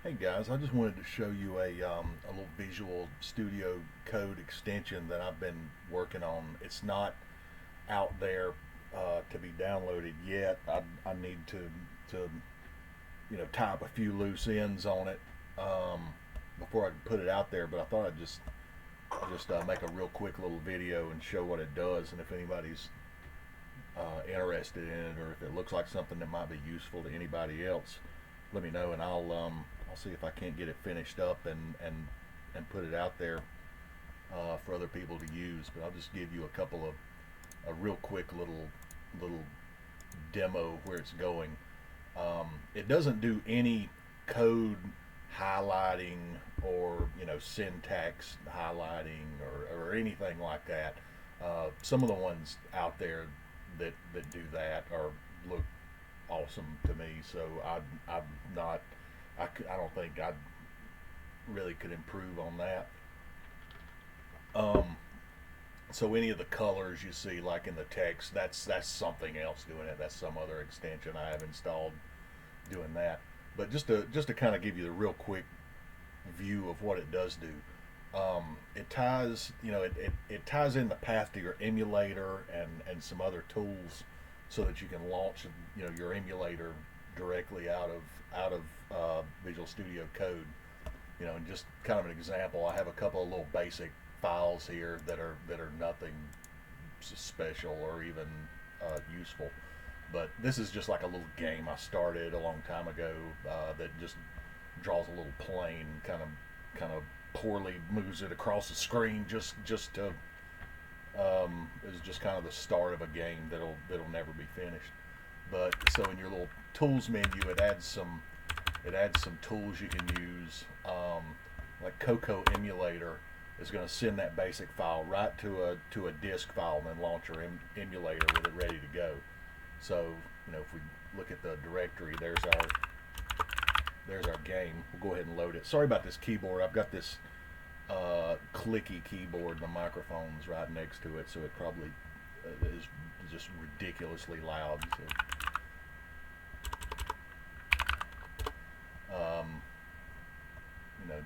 Hey guys, I just wanted to show you a little Visual Studio Code extension that I've been working on. It's not out there to be downloaded yet. I need to tie up a few loose ends on it before I can put it out there. But I thought I'd just make a real quick little video and show what it does, and if anybody's interested in it, or if it looks like something that might be useful to anybody else, let me know, and I'll see if I can't get it finished up and put it out there for other people to use. But I'll just give you a real quick little demo where it's going. It doesn't do any code highlighting or syntax highlighting or anything like that. Some of the ones out there that do that are look awesome to me, so I'm not I don't think I really could improve on that. So any of the colors you see like in the text, that's something else doing it. That's some other extension I have installed doing that. But just to kind of give you the real quick view of what it does do. It ties it ties in the path to your emulator and some other tools so that you can launch your emulator directly out of Visual Studio Code. And just kind of an example, I have a couple of little basic files here that are nothing special or even useful. But this is just like a little game I started a long time ago that just draws a little plane, kind of poorly moves it across the screen just to is just kind of the start of a game that'll never be finished. But so in your little tools menu, it adds some tools you can use. Like CoCo emulator is going to send that basic file right to a disk file and then launch your emulator with it ready to go. So if we look at the directory, there's our game. We'll go ahead and load it. Sorry about this keyboard. I've got this clicky keyboard, and the microphone's right next to it, so it probably is just ridiculously loud. So,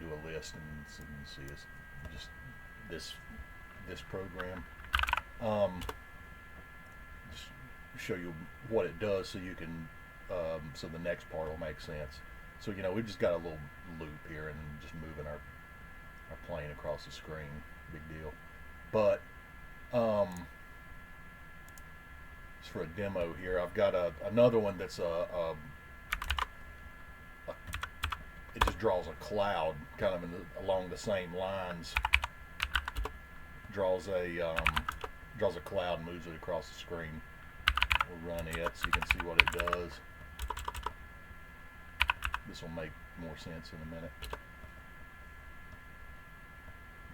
do a list and see it's just this program. Just show you what it does so you can so the next part will make sense. So we just got a little loop here and just moving our plane across the screen, big deal. But just for a demo here, I've got another one that's it just draws a cloud kind of along the same lines. Draws a cloud, moves it across the screen. We'll run it so you can see what it does. This will make more sense in a minute.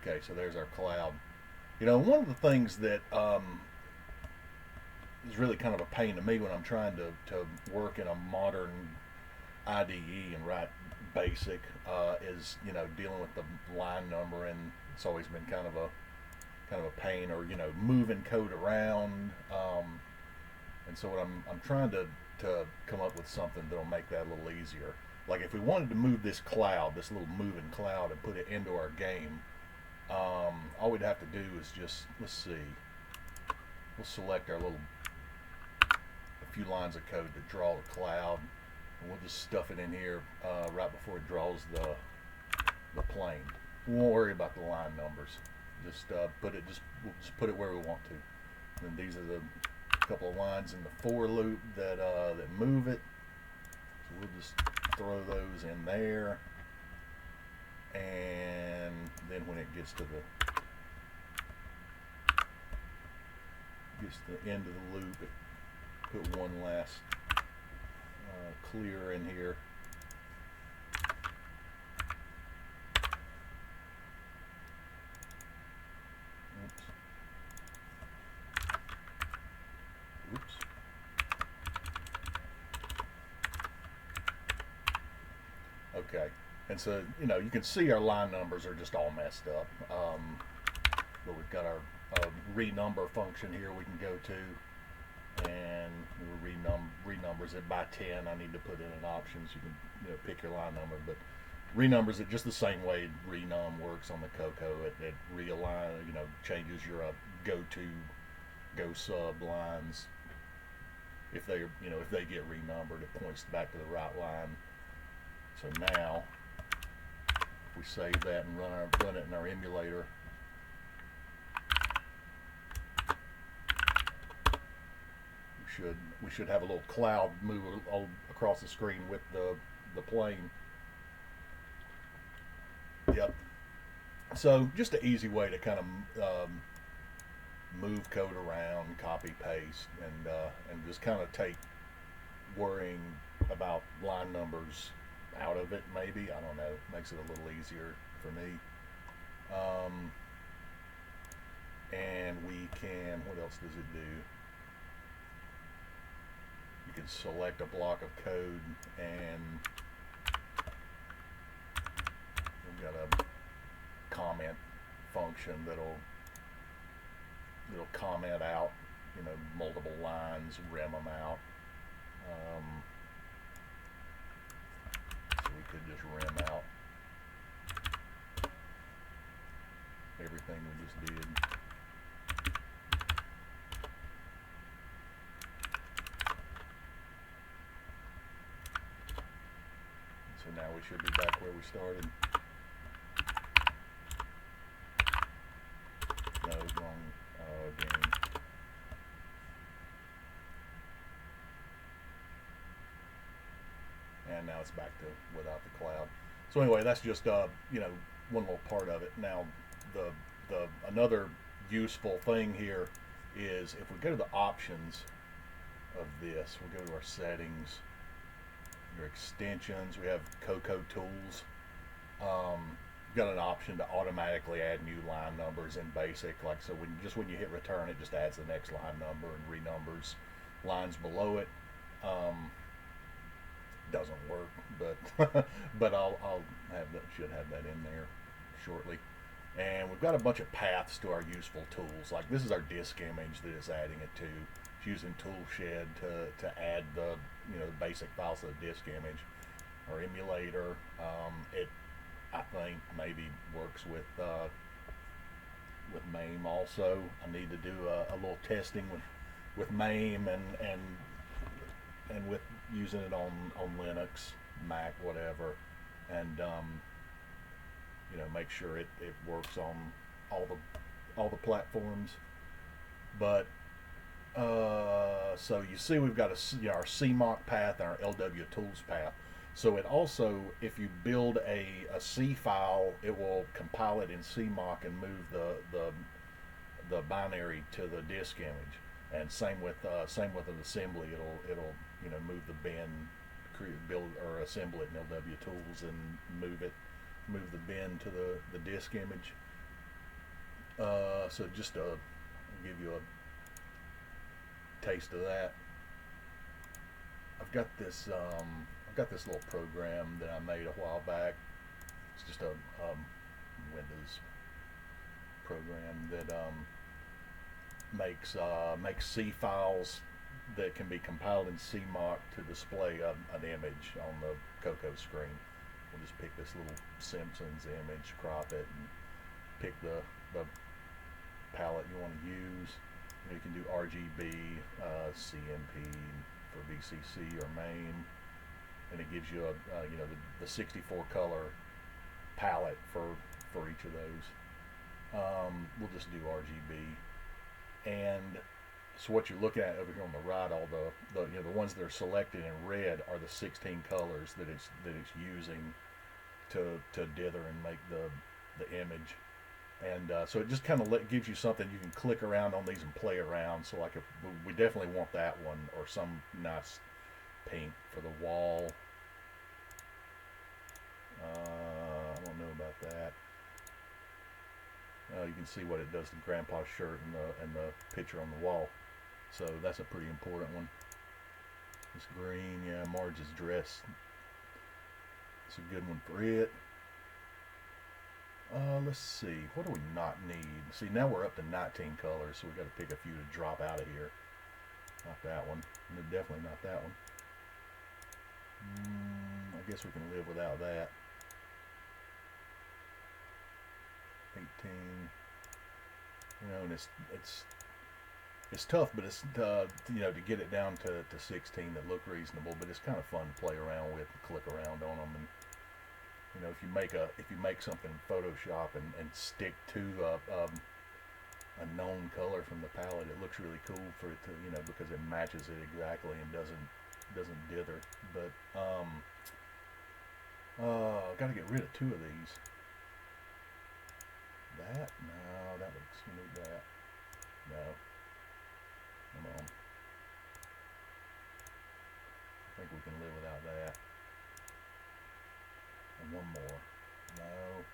Okay, so there's our cloud. One of the things that is really kind of a pain to me when I'm trying to work in a modern IDE and write basic is dealing with the line numbering. It's always been kind of a pain, or moving code around. And so what I'm trying to come up with something that'll make that a little easier. Like if we wanted to move this cloud, this little moving cloud, and put it into our game, all we'd have to do is just, let's see, we'll select our a few lines of code to draw the cloud, and we'll just stuff it in here right before it draws the plane. We won't worry about the line numbers. Just we'll just put it where we want to. And these are the couple of lines in the for loop that move it. So we'll just throw those in there, and then when it gets to the end of the loop, it put one last clear in here. Oops. Okay, and so you can see our line numbers are just all messed up. But we've got our renumber function here we can go to, and renumbers it by 10. I need to put in an option so you can pick your line number, but renumbers it just the same way renum works on the CoCo. It realigns, changes your go sub lines. If they get renumbered, it points back to the right line. So now, if we save that and run it in our emulator, we should have a little cloud move across the screen with the plane. Yep. So just an easy way to kind of move code around, copy, paste, and just kind of take worrying about line numbers out of it. Maybe, I don't know. Makes it a little easier for me. And we can. What else does it do? You can select a block of code, and we've got a comment function that'll comment out, multiple lines, rim them out. So we could just rim out everything we just did. So now we should be back where we started. No, wrong game. And now it's back to without the cloud. So anyway, that's just one little part of it. Now the another useful thing here is if we go to the options of this, we'll go to our settings, your extensions. We have CoCo tools. You've got an option to automatically add new line numbers in BASIC. Like so, when you hit return, it just adds the next line number and renumbers lines below it. Doesn't work, but but I'll have that. Should have that in there shortly. And we've got a bunch of paths to our useful tools. Like this is our disk image that it's adding it to. It's using toolshed to add the the basic files to the disk image. Our emulator, it I think maybe works with MAME also. I need to do a little testing with MAME and with using it on Linux, Mac, whatever, and make sure it works on all the platforms. But so you see we've got our CMOC path and our LWTOOLS path. So it also, if you build a C file, it will compile it in CMOC and move the binary to the disk image. And same with an assembly, it'll move the bin, build or assemble it in LWTOOLS and move the bin to the disk image. So just to give you a taste of that, I've got this little program that I made a while back. It's just a Windows program that makes C files that can be compiled in CMOC to display an image on the CoCo screen. We'll just pick this little Simpsons image, crop it, and pick the palette you want to use. You can do RGB, CMP for VCC or MAME, and it gives you the 64 color palette for each of those. We'll just do RGB, and so what you're looking at over here on the right, all the ones that are selected in red are the 16 colors that it's using to dither and make the image. And so it just kind of gives you something you can click around on these and play around. So like if we definitely want that one, or some nice pink for the wall. I don't know about that. You can see what it does to Grandpa's shirt and the picture on the wall. So that's a pretty important one. This green, yeah, Marge's dress. It's a good one for it. Let's see, what do we not need? See, now we're up to 19 colors, so we've got to pick a few to drop out of here. Not that one. No, definitely not that one. I guess we can live without that. 18. You know, and it's tough, but it's you know, to get it down to 16 that look reasonable. But it's kind of fun to play around with and click around on them. And you know, if you make something in Photoshop and stick to a known color from the palette, it looks really cool for it to, you know, because it matches it exactly and doesn't dither. But got to get rid of 2 of these. That, no, that looks, you need that. No, come on. I think we can live without that. And one more. No.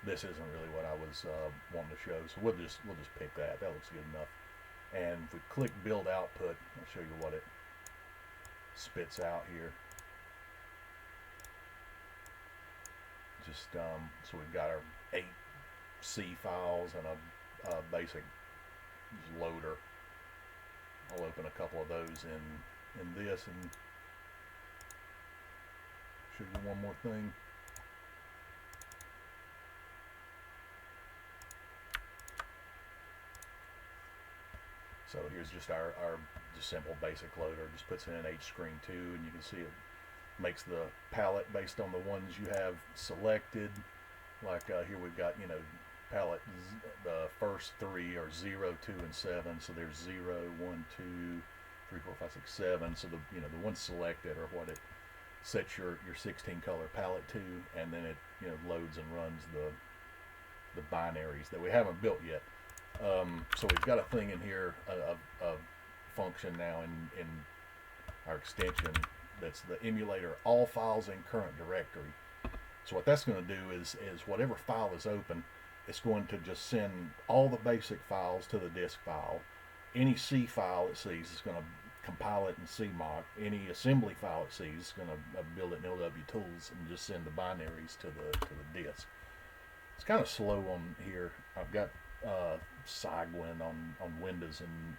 This isn't really what I was wanting to show, so we'll just pick that. That looks good enough. And if we click Build Output, I'll show you what it spits out here. Just so we've got our 8 C files and a basic loader. I'll open a couple of those in this and show you one more thing. So here's just our just simple basic loader. Just puts in an H screen 2, and you can see it makes the palette based on the ones you have selected. Like here we've got, you know, palette, the first 3 are 0, 2, and 7. So there's 0, 1, 2, 3, 4, 5, 6, 7. So the, you know, the ones selected are what it sets your 16 color palette to, and then it, you know, loads and runs the binaries that we haven't built yet. So we've got a thing in here, a function now in our extension that's the emulator all files in current directory. So what that's going to do is whatever file is open, it's going to just send all the basic files to the disk file. Any C file it sees is going to compile it in CMOC. Any assembly file it sees is going to build it in LWTOOLS and just send the binaries to the disk. It's kind of slow on here. I've got Cygwin on Windows and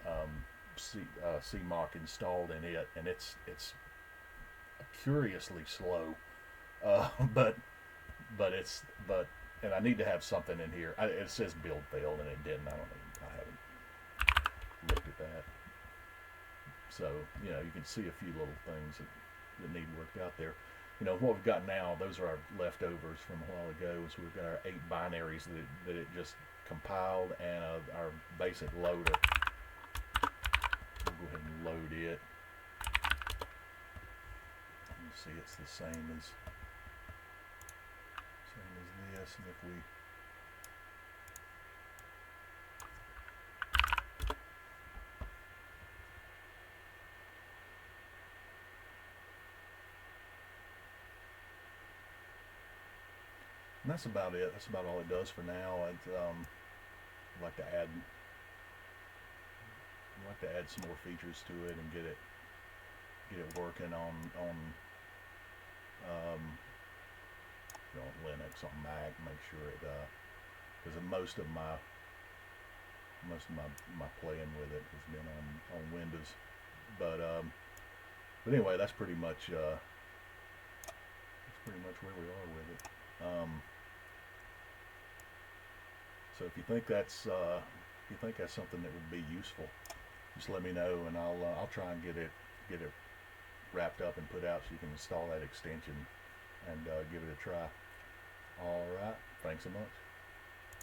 CMOC installed in it, and it's curiously slow. And I need to have something in here. It says build failed, and it didn't. I haven't looked at that. So you know, you can see a few little things that need worked out there. You know, what we've got now, those are our leftovers from a while ago. So we've got our 8 binaries that it just compiled, and our basic loader. We'll go ahead and load it. You see it's the same as this, and if we and that's about it. That's about all it does for now. I'd like to add some more features to it and get it working on you know, Linux, on Mac. Make sure it because most of my playing with it has been on Windows. But anyway, that's pretty much where we are with it. So if you think that's something that would be useful, just let me know, and I'll try and get it wrapped up and put out so you can install that extension and give it a try. All right, thanks so much.